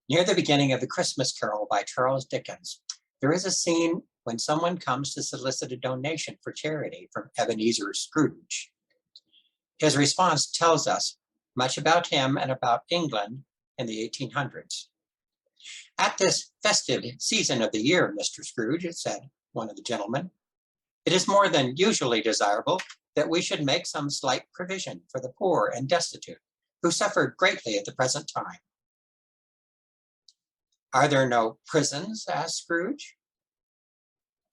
Near the beginning of The Christmas Carol by Charles Dickens, there is a scene when someone comes to solicit a donation for charity from Ebenezer Scrooge. His response tells us much about him and about England in the 1800s. "At this festive season of the year, Mr. Scrooge," said one of the gentlemen, "it is more than usually desirable that we should make some slight provision for the poor and destitute, who suffer greatly at the present time." "Are there no prisons?" asked Scrooge.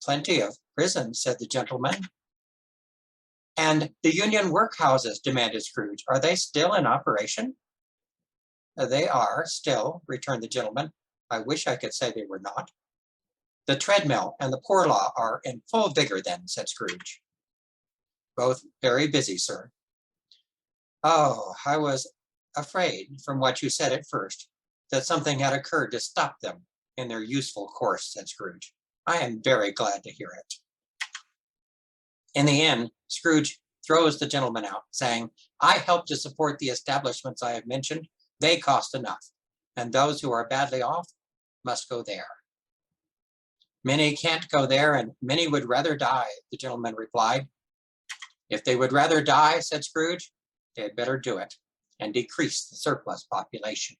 "Plenty of prisons," said the gentleman. "And the union workhouses?" demanded Scrooge. "Are they still in operation?" "They are still," returned the gentleman. "I wish I could say they were not." "The treadmill and the poor law are in full vigor then," said Scrooge. "Both very busy, sir." "Oh, I was afraid from what you said at first that something had occurred to stop them in their useful course," said Scrooge. "I am very glad to hear it." In the end, Scrooge throws the gentleman out, saying, "I help to support the establishments I have mentioned. They cost enough, and those who are badly off must go there." "Many can't go there, and many would rather die," the gentleman replied. "If they would rather die," said Scrooge, "they had better do it and decrease the surplus population."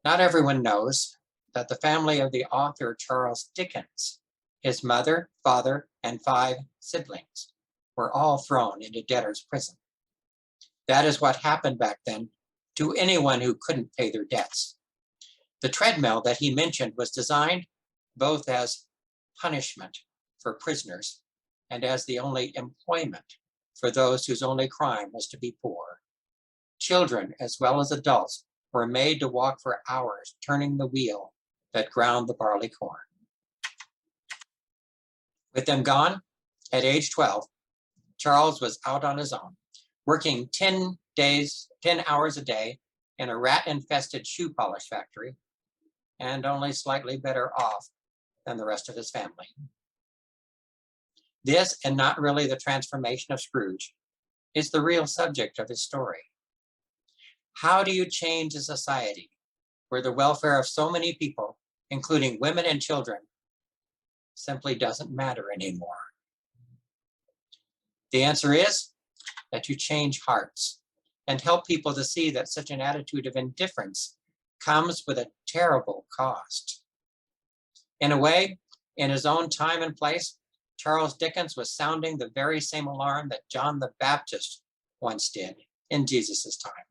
Not everyone knows that the family of the author Charles Dickens, his mother, father, and 5 siblings, were all thrown into debtor's prison. That is what happened back then to anyone who couldn't pay their debts. The treadmill that he mentioned was designed both as punishment for prisoners and as the only employment for those whose only crime was to be poor. Children, as well as adults, were made to walk for hours turning the wheel that ground the barley corn. With them gone, at age 12, Charles was out on his own, working 10 hours a day in a rat-infested shoe polish factory, and only slightly better off than the rest of his family. This, and not really the transformation of Scrooge, is the real subject of his story. How do you change a society where the welfare of so many people, including women and children, simply doesn't matter anymore? The answer is that you change hearts and help people to see that such an attitude of indifference comes with a terrible cost. In a way, in his own time and place, Charles Dickens was sounding the very same alarm that John the Baptist once did in Jesus' time.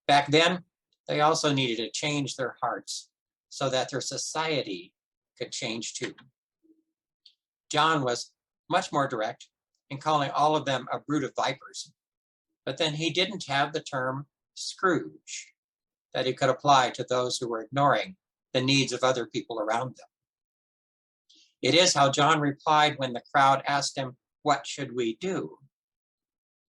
Back then, they also needed to change their hearts so that their society could change too. John was much more direct in calling all of them a brood of vipers, but then he didn't have the term Scrooge that he could apply to those who were ignoring the needs of other people around them. It is how John replied when the crowd asked him, "What should we do?"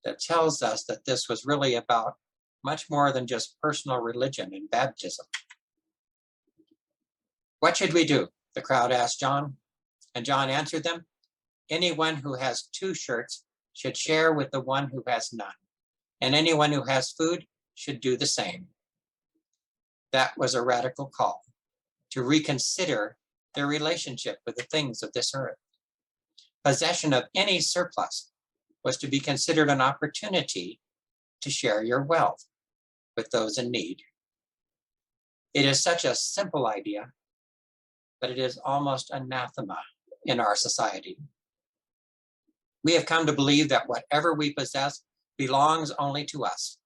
that tells us that this was really about much more than just personal religion and baptism. "What should we do?" the crowd asked John, and John answered them, "Anyone who has 2 shirts should share with the one who has none, and anyone who has food should do the same." That was a radical call to reconsider their relationship with the things of this earth. Possession of any surplus was to be considered an opportunity to share your wealth with those in need. It is such a simple idea, but it is almost anathema in our society. We have come to believe that whatever we possess belongs only to us.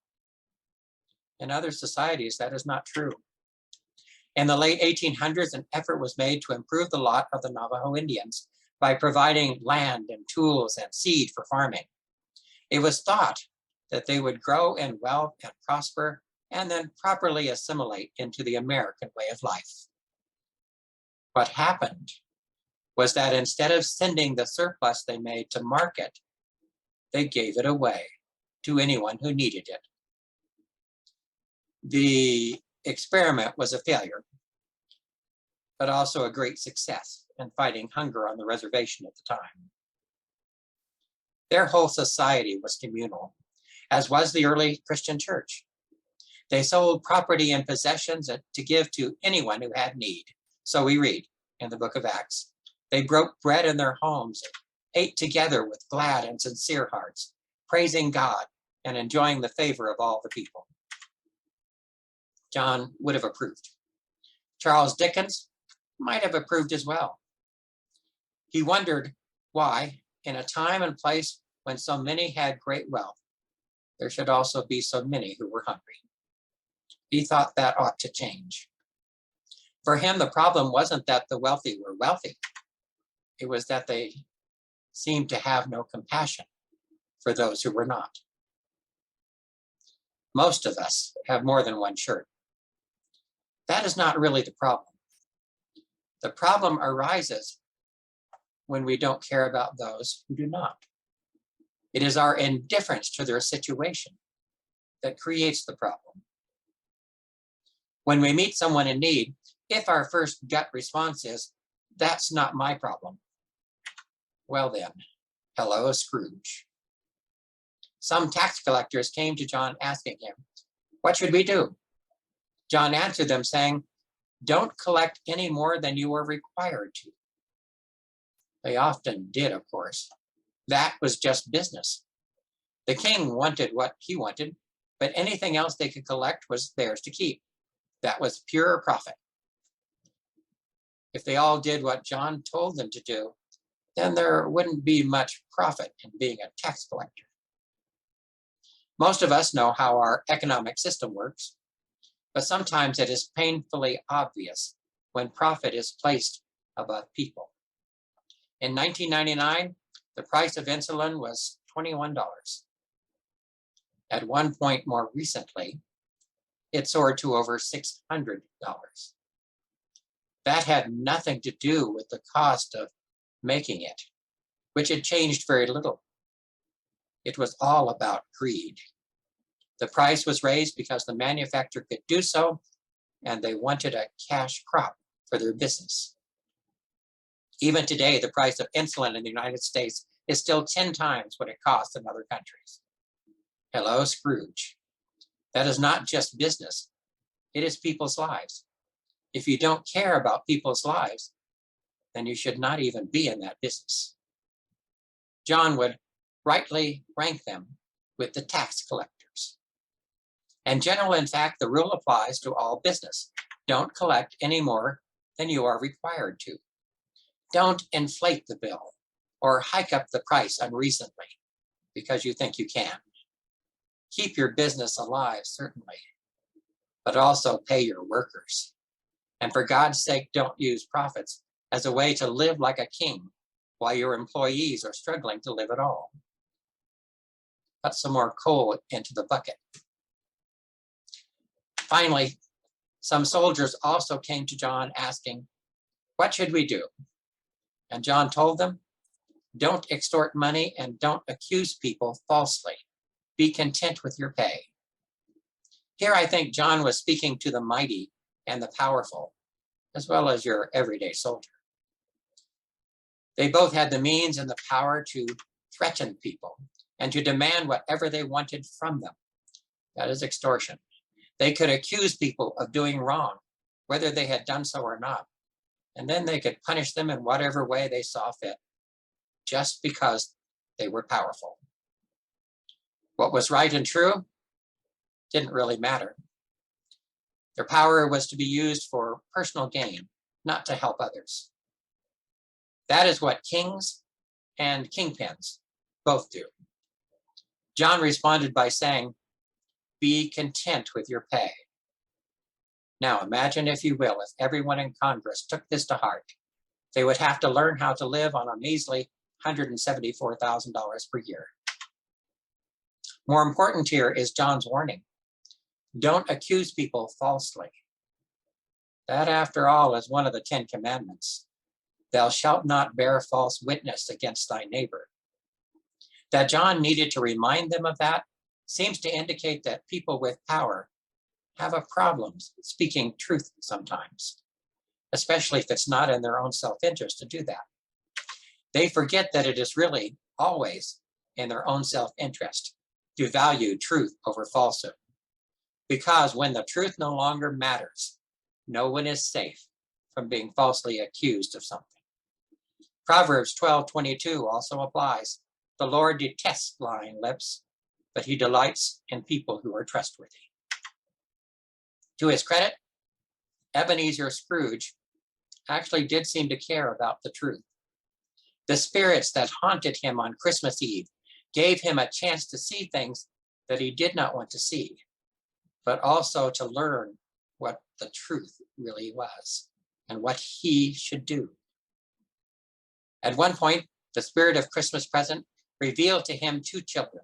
In other societies, that is not true. In the late 1800s, an effort was made to improve the lot of the Navajo Indians by providing land and tools and seed for farming. It was thought that they would grow in wealth and prosper and then properly assimilate into the American way of life. What happened was that instead of sending the surplus they made to market, they gave it away to anyone who needed it. The experiment was a failure, but also a great success in fighting hunger on the reservation at the time. Their whole society was communal, as was the early Christian church. They sold property and possessions to give to anyone who had need. So we read in the book of Acts. They broke bread in their homes, ate together with glad and sincere hearts, praising God and enjoying the favor of all the people. John would have approved. Charles Dickens might have approved as well. He wondered why, in a time and place when so many had great wealth, there should also be so many who were hungry. He thought that ought to change. For him, the problem wasn't that the wealthy were wealthy. It was that they seemed to have no compassion for those who were not. Most of us have more than one shirt. That is not really the problem. The problem arises when we don't care about those who do not. It is our indifference to their situation that creates the problem. When we meet someone in need, if our first gut response is, "That's not my problem," well then, hello, Scrooge. Some tax collectors came to John asking him, "What should we do?" John answered them saying, "Don't collect any more than you are required to." They often did, of course. That was just business. The king wanted what he wanted, but anything else they could collect was theirs to keep. That was pure profit. If they all did what John told them to do, then there wouldn't be much profit in being a tax collector. Most of us know how our economic system works, but sometimes it is painfully obvious when profit is placed above people. In 1999, the price of insulin was $21. At one point more recently, it soared to over $600. That had nothing to do with the cost of making it, which had changed very little. It was all about greed. The price was raised because the manufacturer could do so, and they wanted a cash crop for their business. Even today, the price of insulin in the United States is still 10 times what it costs in other countries. Hello, Scrooge. That is not just business. It is people's lives. If you don't care about people's lives, then you should not even be in that business. John would rightly rank them with the tax collectors. And generally, in fact, the rule applies to all business. Don't collect any more than you are required to. Don't inflate the bill or hike up the price unreasonably because you think you can. Keep your business alive, certainly, but also pay your workers. And for God's sake, don't use profits as a way to live like a king while your employees are struggling to live at all. Put some more coal into the bucket. Finally, some soldiers also came to John asking, "What should we do?" And John told them, "Don't extort money and don't accuse people falsely. Be content with your pay." Here I think John was speaking to the mighty and the powerful, as well as your everyday soldier. They both had the means and the power to threaten people and to demand whatever they wanted from them. That is extortion. They could accuse people of doing wrong, whether they had done so or not, and then they could punish them in whatever way they saw fit, just because they were powerful. What was right and true didn't really matter. Their power was to be used for personal gain, not to help others. That is what kings and kingpins both do. John responded by saying, "Be content with your pay." Now imagine, if you will, if everyone in Congress took this to heart. They would have to learn how to live on a measly $174,000 per year. More important here is John's warning. Don't accuse people falsely. That, after all, is one of the 10 commandments. Thou shalt not bear false witness against thy neighbor. That John needed to remind them of that seems to indicate that people with power have a problem speaking truth sometimes, especially if it's not in their own self-interest to do that. They forget that it is really always in their own self-interest to value truth over falsehood. because when the truth no longer matters, no one is safe from being falsely accused of something. Proverbs 12:22 also applies. The Lord detests lying lips, but he delights in people who are trustworthy. To his credit, Ebenezer Scrooge actually did seem to care about the truth. The spirits that haunted him on Christmas Eve gave him a chance to see things that he did not want to see, but also to learn what the truth really was and what he should do. At one point, the spirit of Christmas present revealed to him two children.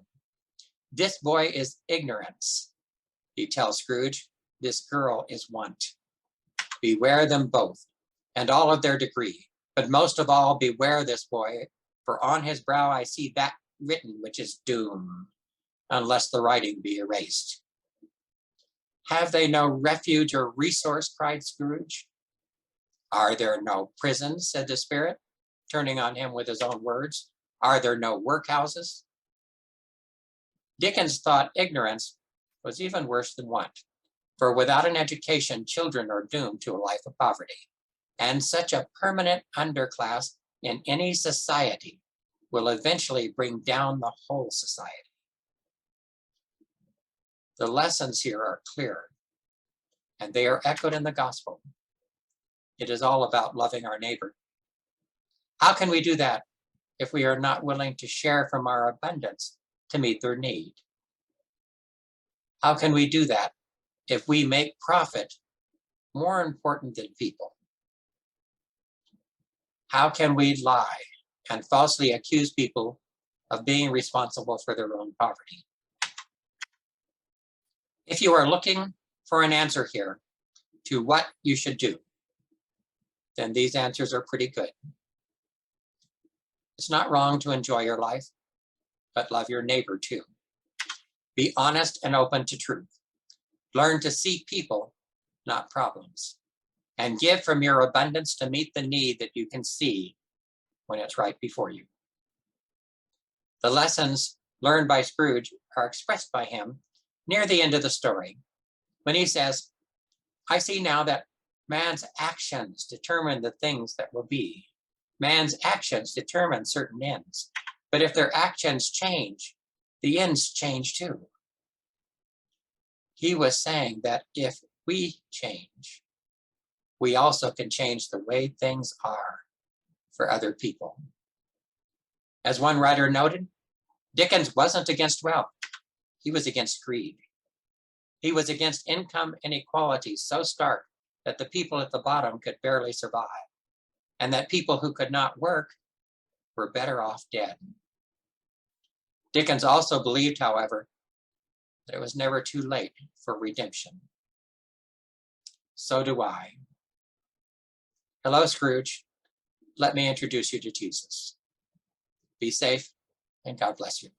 This boy is ignorance, he tells Scrooge. This girl is want. Beware them both, and all of their degree. But most of all, beware this boy, for on his brow I see that written which is doom, unless the writing be erased. Have they no refuge or resource, cried Scrooge. Are there no prisons, said the spirit, turning on him with his own words. Are there no workhouses? Dickens thought ignorance was even worse than want, for without an education, children are doomed to a life of poverty. And such a permanent underclass in any society will eventually bring down the whole society. The lessons here are clear, and they are echoed in the gospel. It is all about loving our neighbor. How can we do that if we are not willing to share from our abundance to meet their need? How can we do that if we make profit more important than people? How can we lie and falsely accuse people of being responsible for their own poverty? If you are looking for an answer here to what you should do, then these answers are pretty good. It's not wrong to enjoy your life, but love your neighbor too. Be honest and open to truth. Learn to see people, not problems. And give from your abundance to meet the need that you can see when it's right before you. The lessons learned by Scrooge are expressed by him near the end of the story, when he says, I see now that man's actions determine the things that will be. Man's actions determine certain ends. But if their actions change, the ends change too. He was saying that if we change, we also can change the way things are for other people. As one writer noted, Dickens wasn't against wealth. He was against greed. He was against income inequality so stark that the people at the bottom could barely survive, and that people who could not work were better off dead. Dickens also believed, however, that it was never too late for redemption. So do I. Hello, Scrooge. Let me introduce you to Jesus. Be safe, and God bless you.